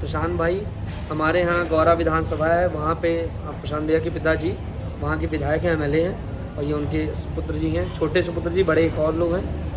प्रशांत भाई, हमारे यहाँ गौरा विधानसभा है, वहाँ पे प्रशांत भैया के पिताजी वहाँ के विधायक हैं, MLA हैं, और ये उनके सुपुत्र जी हैं, छोटे सुपुत्र जी, बड़े एक और लोग हैं।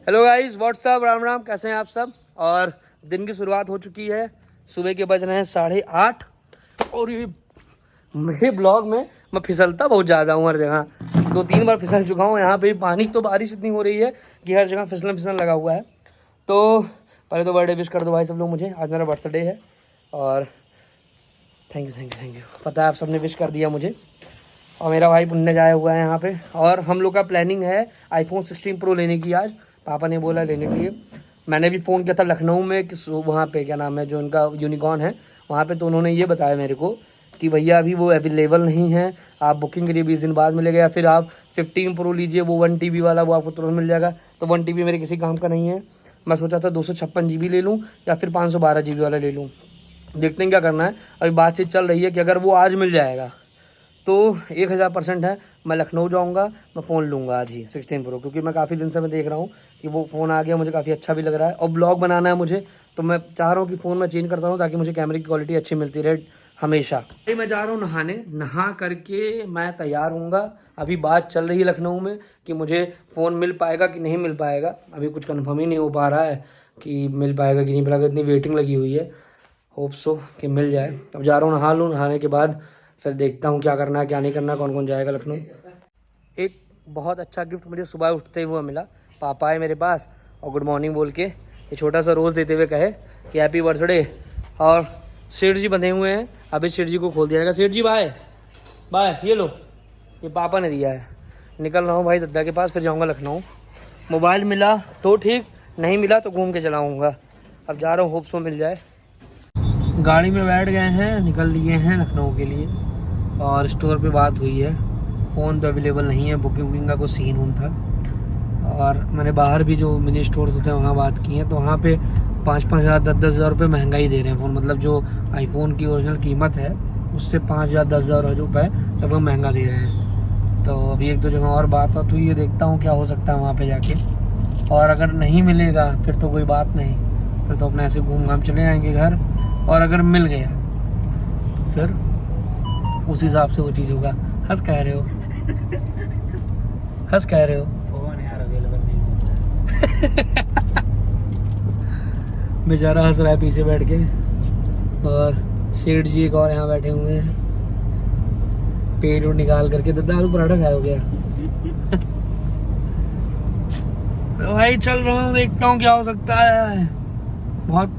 Hello guys, what's up, Ram Ram, कैसे हैं आप सब। और दिन की शुरुआत हो चुकी है, सुबह के बज रहे हैं 8:30। और ये मेरे ब्लॉग में मैं फिसलता बहुत ज़्यादा हूँ, हर जगह 2-3 बार फिसल चुका हूँ। यहाँ पे पानी तो बारिश इतनी हो रही है कि हर जगह फिसलन लगा हुआ है। तो पहले तो बर्थडे विश कर दो भाई सब लोग मुझे, आज मेरा बर्थडे है। और थैंक यू। पता है आप सबने विश कर दिया मुझे। और मेरा भाई पुण्य आया हुआ है यहाँ पे। और हम लोग का प्लानिंग है iPhone 16 Pro लेने की। आज पापा ने बोला लेने के लिए। मैंने भी फ़ोन किया था लखनऊ में, कि वहाँ पे क्या नाम है जो उनका यूनिकॉर्न है वहाँ पे, तो उन्होंने ये बताया मेरे को कि भैया अभी वो अवेलेबल नहीं है, आप बुकिंग करिए 20 दिन बाद मिलेगा, या फिर आप 15 Pro लीजिए, वो 1 TB वाला, वो आपको तुरंत मिल जाएगा। तो 1 TB मेरे किसी काम का नहीं है। मैं सोचा था 256 GB ले लूँ या फिर 512 GB वाला ले लूँ। देखते हैं क्या करना है। अभी बातचीत चल रही है कि अगर वो आज मिल जाएगा तो 1000% है, मैं लखनऊ जाऊंगा, मैं फ़ोन लूँगा आज ही 16 Pro, क्योंकि मैं काफ़ी दिन से मैं देख रहा हूँ कि वो फ़ोन आ गया, मुझे काफ़ी अच्छा भी लग रहा है। और ब्लॉग बनाना है मुझे, तो मैं चाह रहा हूँ कि फ़ोन मैं चेंज करता हूँ ताकि मुझे कैमरे की क्वालिटी अच्छी मिलती रहे हमेशा। मैं जा रहा हूँ नहाने, नहा करके मैं तैयार हूँगा। अभी बात चल रही है लखनऊ में कि मुझे फ़ोन मिल पाएगा कि नहीं मिल पाएगा, अभी कुछ कन्फर्म ही नहीं हो पा रहा है कि मिल पाएगा कि नहीं मिल पाएगा। इतनी वेटिंग लगी हुई है, होप सो कि मिल जाए। अब जा रहा हूँ, नहा लूँ, नहाने के बाद फिर देखता हूँ क्या करना है क्या नहीं करना, कौन कौन जाएगा लखनऊ। एक बहुत अच्छा गिफ्ट मुझे सुबह उठते हुए मिला। पापा आए मेरे पास और गुड मॉर्निंग बोल के ये छोटा सा रोज़ देते हुए कहे कि हैप्पी बर्थडे। और सेठ जी बंधे हुए हैं, अभी सेठ जी को खोल दिया जाएगा। सेठ जी बाय बाय, ये लो, ये पापा ने दिया है। निकल रहा हूँ भाई दद्दा के पास, फिर जाऊँगा लखनऊ। मोबाइल मिला तो ठीक, नहीं मिला तो घूम के चलाऊँगा। अब जा रहा हूँ, होप सो मिल जाए। गाड़ी में बैठ गए हैं, निकल लिए हैं लखनऊ के लिए। और स्टोर पे बात हुई है, फ़ोन तो अवेलेबल नहीं है, बुकिंग का कुछ सीन उन था। और मैंने बाहर भी जो मिनी स्टोर्स होते हैं वहाँ बात की है, तो वहाँ पे 5-5 हज़ार 10-10 हज़ार रुपये महंगा ही दे रहे हैं फ़ोन। मतलब जो आईफोन की ओरिजिनल कीमत है उससे 5,000-10 हज़ार रुपये लगभग महंगा दे रहे हैं। तो अभी 1-2 जगह और बात हुई है, देखता हूँ क्या हो सकता है वहाँ पर जाके। और अगर नहीं मिलेगा फिर तो कोई बात नहीं, फिर तो अपने ऐसे घूम घाम चले आएँगे घर। और अगर मिल गया फिर उस हिसाब से वो चीज़ होगा। हंस कह रहे हो फोन यार अवेलेबल नहीं बेचारा हंस रहा है पीछे बैठ के। और सेठ जी एक और यहाँ बैठे हुए हैं, पेट निकाल करके। दादा आलू पराठा खाया हो गया। तो भाई चल रहा हूँ, देखता हूँ क्या हो सकता है। बहुत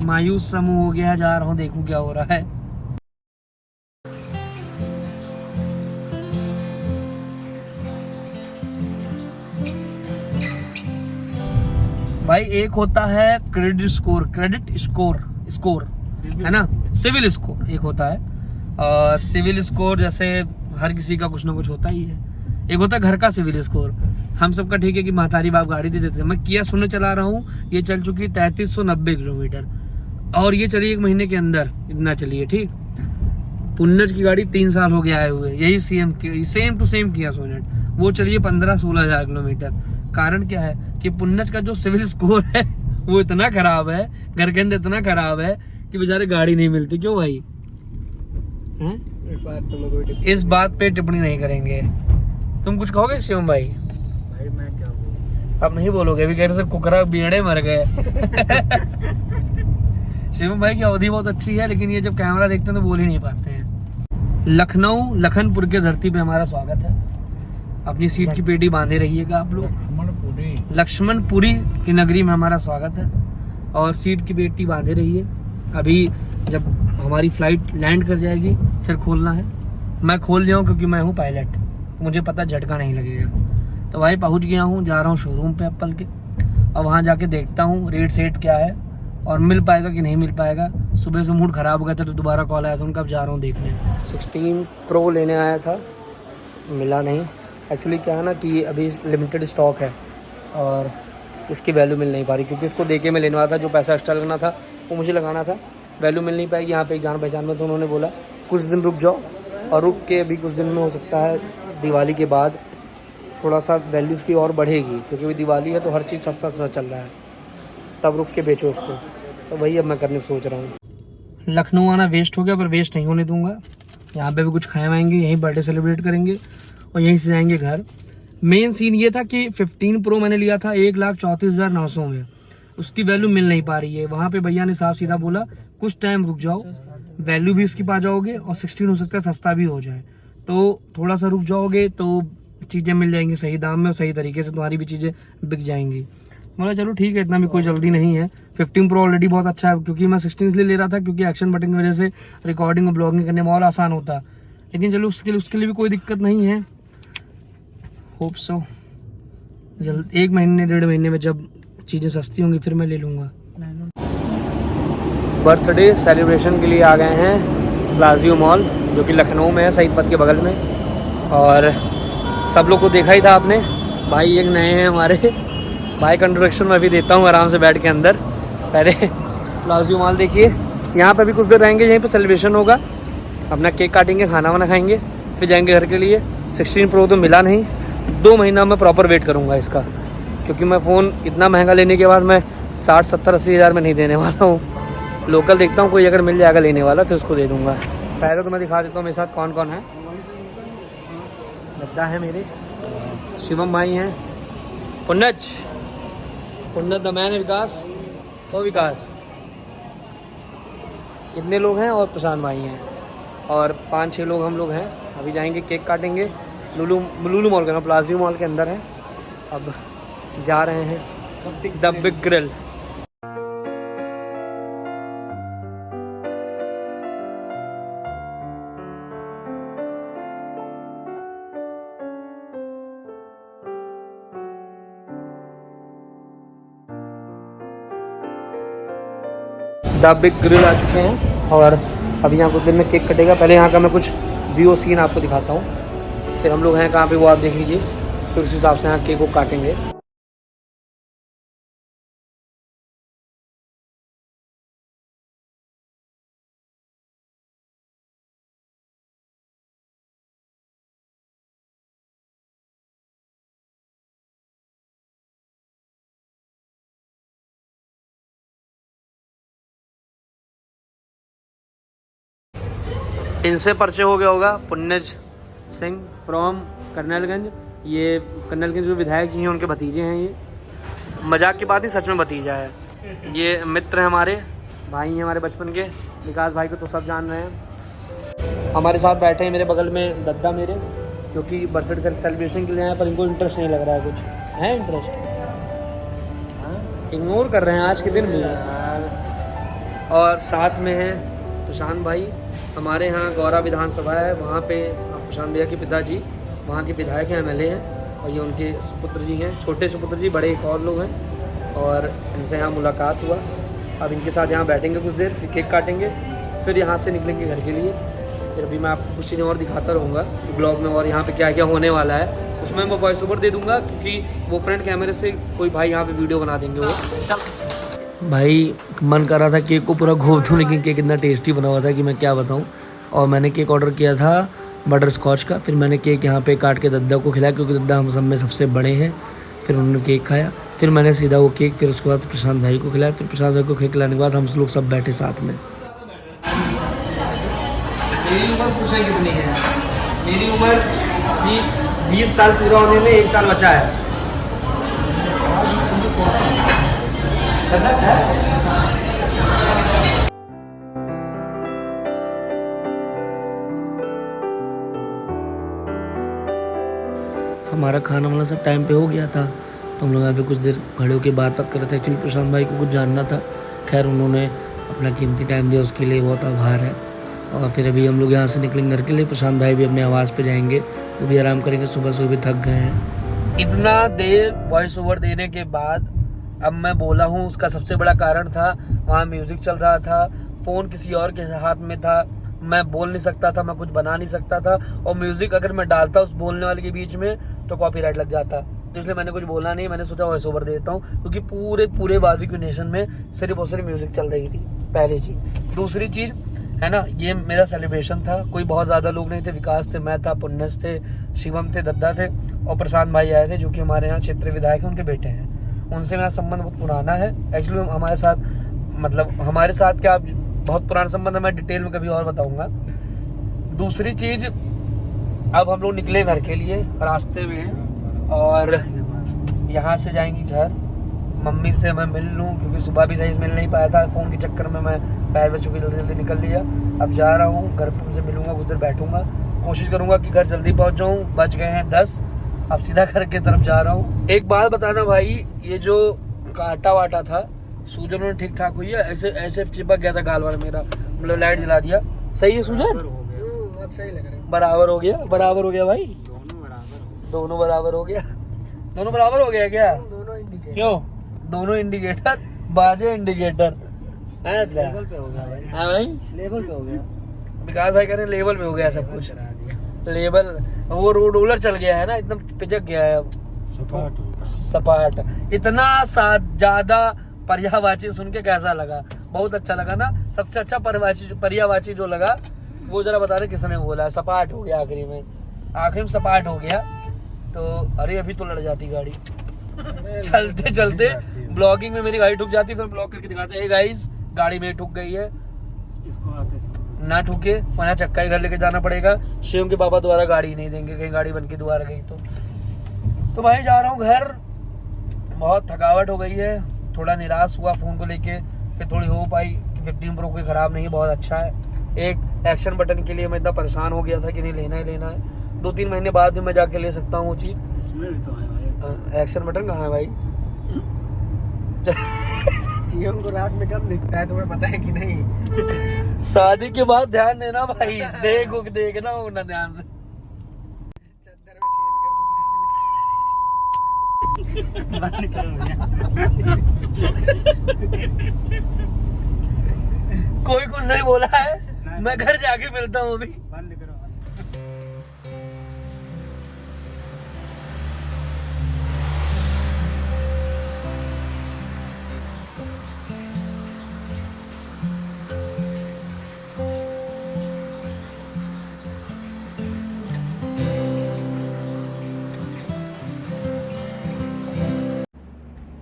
मायूस समूह हो गया, जा रहा हूँ, देखूँ क्या हो रहा है। भाई एक होता है क्रेडिट स्कोर है ना, सिविल स्कोर एक होता है। और सिविल स्कोर जैसे हर किसी का कुछ ना कुछ होता ही है। एक होता है घर का सिविल स्कोर। हम सबका ठीक है कि महतारी बाप गाड़ी दे देते हैं। मैं किया सुनने चला रहा हूँ, ये चल चुकी है 3390 किलोमीटर, और ये चली 1 महीने के अंदर इतना चली है। ठीक, पुन्नज की गाड़ी 3 साल हो गया आए हुए, यही सेम टू सेम किया सोनेट, वो चलिए 15-16 हज़ार किलोमीटर। कारण क्या है कि पुन्नज का जो सिविल स्कोर है वो इतना खराब है, घर के अंदर इतना खराब है कि बेचारे गाड़ी नहीं मिलती। क्यों भाई हैं? इस बात पे टिप्पणी नहीं करेंगे। तुम कुछ कहोगे शिवम भाई? भाई मैं क्या बोलूं? अब नहीं बोलोगे, अभी कह रहे थे कुकरा बीड़े मर गए। शिवम भाई की अवधि बहुत अच्छी है, लेकिन ये जब कैमरा देखते हैं तो बोल ही नहीं पाते हैं। लखनऊ लखनपुर के धरती पे हमारा स्वागत है। अपनी सीट की पेटी बांधे रहिएगा आप लोग। लक्ष्मणपुरी की नगरी में हमारा स्वागत है और सीट की पेटी बांधे रहिए। अभी जब हमारी फ्लाइट लैंड कर जाएगी फिर खोलना है। मैं खोल लिया हूँ क्योंकि मैं हूँ पायलट, मुझे पता झटका नहीं लगेगा। तो भाई पहुँच गया हूँ, जा रहा हूँ शोरूम पे एप्पल के। और वहाँ जाके देखता हूँ रेट सेट क्या है और मिल पाएगा कि नहीं मिल पाएगा। सुबह से मूड ख़राब हो गया था तो दोबारा कॉल आया था उनका, अब जा रहा हूँ देखने। 16 प्रो लेने आया था, मिला नहीं। एक्चुअली क्या है ना कि अभी लिमिटेड स्टॉक है और इसकी वैल्यू मिल नहीं पा रही, क्योंकि इसको देके मैं लेने वाला था। जो पैसा एक्स्ट्रा लगना था वो मुझे लगाना था, वैल्यू मिल नहीं पाएगी। यहाँ पे एक जान पहचान में, तो उन्होंने बोला कुछ दिन रुक जाओ, और रुक के अभी कुछ दिन में हो सकता है दिवाली के बाद थोड़ा सा वैल्यू उसकी और बढ़ेगी, क्योंकि अभी दिवाली है तो हर चीज़ सस्ता सस्ता चल रहा है, तब रुक के बेचो उसको। तो वही अब मैं करने सोच रहा हूँ। लखनऊ आना वेस्ट हो गया, पर वेस्ट नहीं होने दूंगा। यहाँ पे भी कुछ खाए आएंगे, यहीं बर्थडे सेलिब्रेट करेंगे और यहीं से जाएंगे घर। मेन सीन ये था कि 15 प्रो मैंने लिया था 1,34,900 में, उसकी वैल्यू मिल नहीं पा रही है। वहाँ पे भैया ने साफ सीधा बोला कुछ टाइम रुक जाओ, वैल्यू भी इसकी पा जाओगे और 16 हो सकता है सस्ता भी हो जाए। तो थोड़ा सा रुक जाओगे तो चीज़ें मिल जाएंगी सही दाम में और सही तरीके से, तुम्हारी भी चीज़ें बिक जाएंगी। बोला चलो ठीक है, इतना भी कोई जल्दी नहीं है। 15 प्रो ऑलरेडी बहुत अच्छा है, क्योंकि मैं 16 इसलिए ले रहा था क्योंकि एक्शन बटन की वजह से रिकॉर्डिंग और ब्लॉगिंग करने में और आसान होता। लेकिन चलो उसके लिए भी कोई दिक्कत नहीं है। होप सो जल्द 1 महीने 1.5 महीने में जब चीज़ें सस्ती होंगी फिर मैं ले लूँगा। बर्थडे सेलिब्रेशन के लिए आ गए हैं प्लाजियो मॉल, जो कि लखनऊ में है, शहीद पथ के बगल में। और सब लोग को देखा ही था आपने। भाई एक नए हैं हमारे भाई, कंट्रोडक्शन मैं भी देता हूँ आराम से बैठ के अंदर। पहले प्लाजियो मॉल देखिए, यहाँ पे भी कुछ देर रहेंगे, यहीं पे सेलिब्रेशन होगा, अपना केक काटेंगे, खाना वाना खाएंगे, फिर जाएंगे घर के लिए। 16 प्रो तो मिला नहीं, 2 महीना मैं प्रॉपर वेट करूँगा इसका, क्योंकि मैं फ़ोन इतना महंगा लेने के बाद मैं 60, 70, 80 हज़ार में नहीं देने वाला हूँ। लोकल देखता हूँ कोई अगर मिल जाएगा लेने वाला फिर उसको दे दूँगा। पहले तो मैं दिखा देता हूँ मेरे साथ कौन कौन है। दद्दा है मेरे, शिवम भाई हैं, पुन्नज द मैन, विकास तो विकास, इतने लोग हैं, और प्रशांत भाई हैं, और 5-6 लोग हम लोग हैं। अभी जाएंगे केक काटेंगे। लुलू मॉल का, प्लाजियो मॉल के अंदर है। अब जा रहे हैं The Big Grill. The Big Grill आ चुके हैं और अभी यहाँ कुछ दिन में केक कटेगा। पहले यहाँ का मैं कुछ व्यू सीन आपको दिखाता हूँ, फिर हम लोग हैं कहाँ पे वो आप देख लीजिए, फिर उस हिसाब से यहाँ केक को काटेंगे। इनसे परिचय हो गया होगा, पुन्नज सिंह फ्रॉम कर्नलगंज। ये कर्नलगंज जो विधायक जी हैं उनके भतीजे हैं। ये मजाक की बात नहीं, सच में भतीजा है। ये मित्र हैं हमारे, भाई हैं हमारे बचपन के। विकास भाई को तो सब जान रहे हैं। हमारे साथ बैठे हैं मेरे बगल में दद्दा मेरे, जो कि बर्थडे सेलिब्रेशन के लिए आए, पर इनको इंटरेस्ट नहीं लग रहा है। कुछ है इंटरेस्ट, इग्नोर कर रहे हैं आज के दिन भी। और साथ में है प्रशांत भाई, हमारे यहाँ गौरा विधानसभा है, वहाँ पे प्रशांत भैया के पिताजी वहाँ के विधायक हैं, MLA हैं, और ये उनके सुपुत्र जी हैं, छोटे सुपुत्र जी, बड़े एक और लोग हैं। और इनसे यहाँ मुलाकात हुआ। अब इनके साथ यहाँ बैठेंगे कुछ देर, फिर केक काटेंगे, फिर यहाँ से निकलेंगे घर के लिए। फिर अभी मैं आपको कुछ चीज़ें और दिखाता रहूँगा ब्लॉग में, और यहाँ पे क्या क्या होने वाला है उसमें मैं वॉइस ओवर दे दूँगा, क्योंकि वो फ्रंट कैमरे से कोई भाई यहाँ पे वीडियो बना देंगे। वो भाई मन कर रहा था केक को पूरा घोप दूँ, लेकिन केक इतना टेस्टी बना हुआ था कि मैं क्या बताऊँ। और मैंने केक ऑर्डर किया था बटर स्कॉच का। फिर मैंने केक यहाँ पे काट के दद्दा को खिलाया, क्योंकि दद्दा हम सब में सबसे बड़े हैं। फिर उन्होंने केक खाया, फिर मैंने सीधा वो केक, फिर उसके बाद प्रशांत भाई को खिलाया। फिर प्रशांत भाई को केक खिलाने के बाद हम लोग सब बैठे साथ में। मेरी उम्र पूछे कितनी है? मेरी उम्र भी 20 साल पूरा होने में 1 साल बचा है। गलत है? हमारा खाना वाला सब टाइम पे हो गया था, तो हम लोग यहाँ पे कुछ देर खड़े होकर बात कर रहे थे। एक्चुअली प्रशांत भाई को कुछ जानना था, खैर उन्होंने अपना कीमती टाइम दिया, उसके लिए बहुत आभार है। और फिर अभी हम लोग यहाँ से निकलेंगे घर के लिए। प्रशांत भाई भी अपने आवाज़ पे जाएंगे, वो भी आराम करेंगे, सुबह से भी थक गए हैं। इतना देर वॉइस ओवर देने के बाद अब मैं बोला हूँ, उसका सबसे बड़ा कारण था वहाँ म्यूज़िक चल रहा था, फ़ोन किसी और के हाथ में था, मैं बोल नहीं सकता था, मैं कुछ बना नहीं सकता था, और म्यूज़िक अगर मैं डालता उस बोलने वाले के बीच में तो कॉपीराइट लग जाता। तो इसलिए मैंने कुछ बोला नहीं, मैंने सोचा वॉइस ओवर देता हूँ, क्योंकि पूरे बारबेक्यू नेशन में सिर्फ और सिर्फ म्यूज़िक चल रही थी। पहली चीज़। दूसरी चीज़ है ना, ये मेरा सेलिब्रेशन था, कोई बहुत ज़्यादा लोग नहीं थे, विकास थे, मैं था, पुण्यस थे, शिवम थे, दद्दा थे और प्रशांत भाई आए थे, जो कि हमारे यहाँ क्षेत्रीय विधायक हैं, उनके बेटे हैं। उनसे मेरा संबंध बहुत पुराना है। एक्चुअली हमारे साथ, मतलब हमारे साथ क्या, बहुत पुराना संबंध है, मैं डिटेल में कभी और बताऊंगा। दूसरी चीज़, अब हम लोग निकले घर के लिए, रास्ते में हैं और यहाँ से जाएंगे घर। मम्मी से मैं मिल लूँ, क्योंकि सुबह भी सही से मिल नहीं पाया था, फ़ोन के चक्कर में मैं पैर में चुकी, जल्दी निकल लिया। अब जा रहा हूँ घर पे, उनसे मिलूँगा, कुछ देर बैठूँगा, कोशिश करूँगा कि घर जल्दी पहुँच जाऊँ। बच गए हैं 10, अब सीधा घर की तरफ जा रहा हूँ। एक बात बताना भाई, ये जो काटा वाटा था, सूजन में ठीक ठाक हुई है? ऐसे ऐसे चिपक गया था गाल वाला मेरा, मतलब लाइट जला दिया। सही है सूजन? अब सही लग रहा है। बराबर हो गया, बराबर हो गया भाई, दोनों बराबर हो गया। दोनों बराबर हो गया क्या? दोनों इंडिकेटर। क्यों? दोनों इंडिकेटर बाजे इंडिकेटर है। लेवल पे हो गया भाई। हाँ भाई, लेवल पे हो गया। विकास भाई कह रहे हैं लेवल पे हो गया सब कुछ। लेवल, वो रोलर चल गया है ना, एकदम पिचक गया है अब, सपाट। इतना ज्यादा पर्यायवाची सुन के कैसा लगा? बहुत अच्छा लगा ना? सबसे अच्छा पर्यायवाची जो लगा वो जरा बता रहे किसने बोला? सपाट हो गया आखिरी में सपाट हो गया। तो अरे अभी तो लड़ जाती गाड़ी, चलते चलते ब्लॉगिंग में मेरी गाड़ी ठुक जाती, फिर ब्लॉग करके दिखाते हैं गाइस गाड़ी में ठुक गई है। इसको आके ना ठुके, वहाँ चक्का ही घर लेके जाना पड़ेगा। शिवम के पापा दोबारा गाड़ी नहीं देंगे, कहीं गाड़ी बन के दोबारा गई तो भाई जा रहा हूँ घर। बहुत थकावट हो गई है, थोड़ा निराश हुआ फ़ोन को लेके, फिर थोड़ी हो पाई कि 15 प्रो कोई ख़राब नहीं है, बहुत अच्छा है। एक एक्शन बटन के लिए मैं इतना परेशान हो गया था कि नहीं लेना ही लेना है। 2-3 महीने बाद भी मैं जाके ले सकता हूँ वो चीज़। इसमें भी तो है भाई। एक्शन बटन कहाँ है भाई? सीएम को रात में कब दिखता है, तुम्हें पता है कि नहीं? शादी के बाद ध्यान देना भाई, देखना होना ध्यान से। चद्दर में छेद कर कोई कुछ नहीं बोला है, मैं घर जाके मिलता हूँ अभी। बंद करो।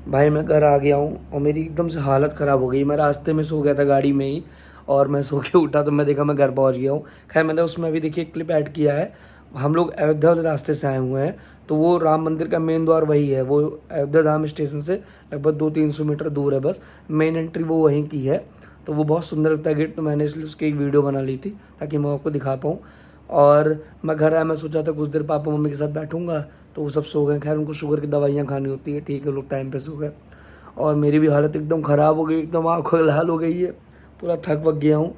भाई मैं घर आ गया हूँ और मेरी एकदम से हालत ख़राब हो गई। मैं रास्ते में सो गया था गाड़ी में ही, और मैं सो के उठा तो मैं देखा मैं घर पहुँच गया हूँ। खैर मैंने उसमें भी देखिए क्लिप ऐड किया है। हम लोग अयोध्या वाले रास्ते से आए हुए हैं, तो वो राम मंदिर का मेन द्वार वही है, वो अयोध्या धाम स्टेशन से लगभग 200-300 मीटर दूर है बस। मेन एंट्री वो वहीं की है, तो वो बहुत सुंदर लगता है गेट, तो मैंने इसलिए उसकी एक वीडियो बना ली थी ताकि मैं आपको दिखा पाऊँ। और मैं घर आया, मैं सोचा था कुछ देर पापा मम्मी के साथ बैठूंगा, तो वो सब सो गए। खैर उनको शुगर की दवाइयाँ खानी होती है, ठीक है, लोग टाइम पे सो गए। और मेरी भी हालत एकदम ख़राब हो गई, एकदम आँखों लाल हो गई है, पूरा थक वक गया हूँ।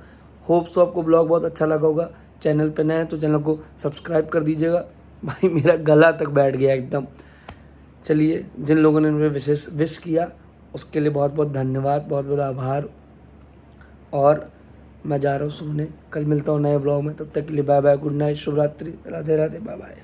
होप सो आपको ब्लॉग बहुत अच्छा लगा होगा। चैनल पे नए हैं तो चैनल को सब्सक्राइब कर दीजिएगा। भाई मेरा गला तक बैठ गया एकदम। चलिए, जिन लोगों ने मुझे विश किया उसके लिए बहुत बहुत धन्यवाद, बहुत बहुत आभार। और मैं जा रहा हूँ सोने, कल मिलता हूँ नए ब्लॉग में, तब तक के लिए बाय बाय, गुड नाइट, शुभ रात्रि, राधे राधे, बाय बाय।